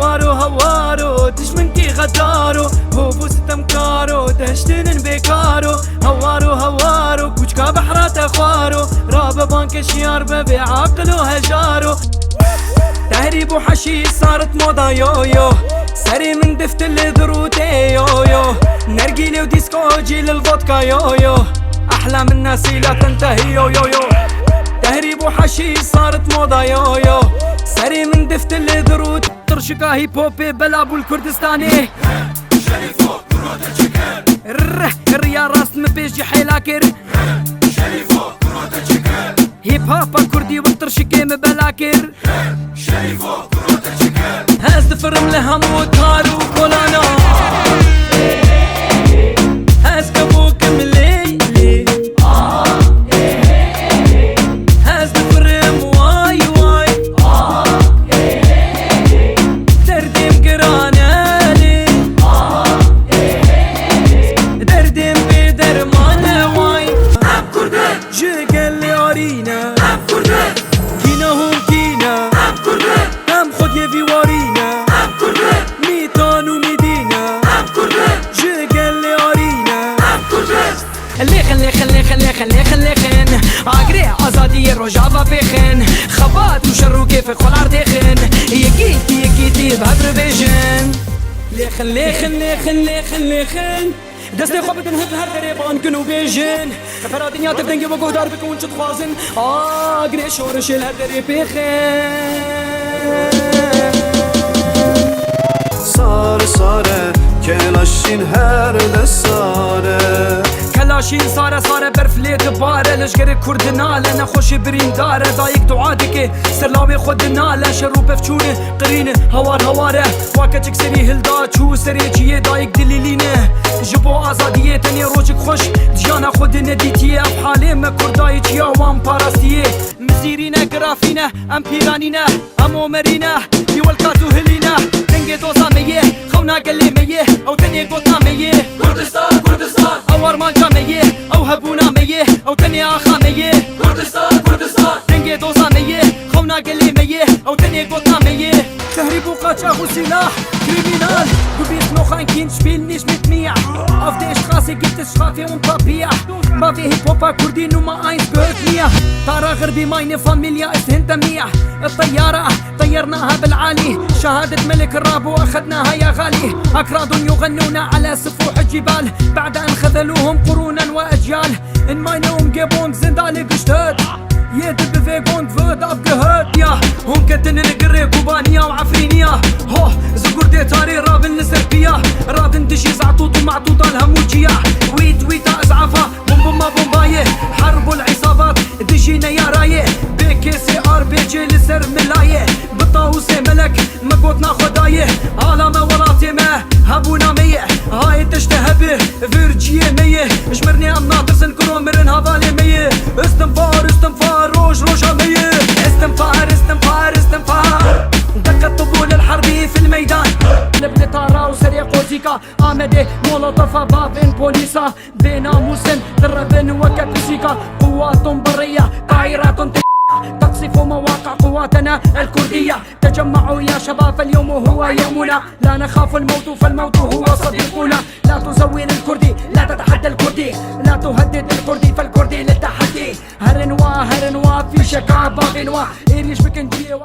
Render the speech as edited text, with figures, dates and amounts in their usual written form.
هوارو دشمنكي غدارو هوبو ستمكارو تهشتنن بكارو هوارو كوچكا بحرات اخوارو راب بانك شيار ببي عاقلو هجارو تهريب وحشيش صارت موضة يو سري من دفت اللي ذروتي يو نرجيلي وديسكو جيل الفودكا يو احلام الناس لا تنتهي يو تهريب وحشيش صارت موضة يو سري من دفت اللي ذروت طرشكا هيب هوبي بلابو الكردستاني شريفو كروتا تشكر الريا راس مبيجي حيلاكر شريفو كروتا تشكر هيب هوب الكردي والطرشكي مبلاكر شريفو كروتا تشكر هاز دفرم لهم وطارو كولانا هاز كبوك مليلي هاز دفرم واي دردم قرانالي دردم بدرمان واي ام كردن جي قال لي ارينا ام كردن كينا هم كينا ام كردن هم خد يفي وارينا ام كردن ميتان ومدينة ام كردن جي قال لي ارينا ام كردن خلي خن اقري ازادي رجافة بخن خبات وشرو كيف خلار دخن يكيتي بهبر بيجن خلي خن دستي خوبت نهب هر دريبان كنو بيجن فرادنيا تبدنجي وقو دار بكون شد خوازن اقري شورش الهر دريب بخن ساره كلاشين هر ساره كلاشين ساره برفليت باره لشگر کرد ناله نخوش برین داره دایک دعا دکه سرلاوی خود ناله شروع بفچونه قرینه هواره واکچک سری هلدا چو سری چیه دایک دلیلینه جبو آزادیه تنی روچک خوش دیانا خود ندیتیه اف حاله مکردای چیا وام پاراستیه مزیرینه گرافینه ام پیرانینه ام عمرینه یولکاتو هلینه دنگ دوزا میه خونا گلی میه او تنی گوتا میه كردستان او ارمانجا میه او هبونا میه او تنی آخا میه كردستان دنگ دوزا میه خونا گلی میه او تنی گوتا میه تهريب وقاچاق وسلاح كريمينال قبيس نوخان كين شبيل نيش متميع افدي اشخاصي قلت اشخافي ومطبيع ما في هيب هوبا كردين وما اينس بهتنية طارا غربي مايني فاميليا اسهن تميع الطيارة طيرناها بالعالي شهادة ملك الراب واخذناها يا غالي اكراد يغنون على سفوح الجبال بعد ان خذلوهم قرونا واجيال ان ماينهم جيبون زندالي قشتاد يدب فيكون فود ابقهد يا هم كتن القري كوبانيا وعفرينيا هو زقور دي تاري راب النسربيا راد اندشي زعطوط ومعطوطة الهموجيا ويتا ازعافا بومبوما بومبايه حرب العصابات دجينا يا رايه بيكي سي ار بيجي لسر ملايه بالطاوسي ملك مقوتنا خدايه عالم ولاتي ما هبونا ميه هاي تشتهبه فيرجيه ميه اشمرني ام ناطر سنكرو مرن هبالي ميه استنفار روج ميه استنفار دق الطبول الحربي في الميدان لبن طارا وسريع قوزيكا آمده مولوتوفا بابن بوليسا بناموس دربن وكبسيكا قوات برية طائرات تقصف مواقع قواتنا الكردية تجمعوا يا شباب اليوم هو يومنا لا نخاف الموت فالموت هو صديقنا لا تزول الكردي لا تتحدى الكردي لا تهدد الكردي فالكردي للتحدي هرنوا في شكا بابنوا إيريش بكنجيوا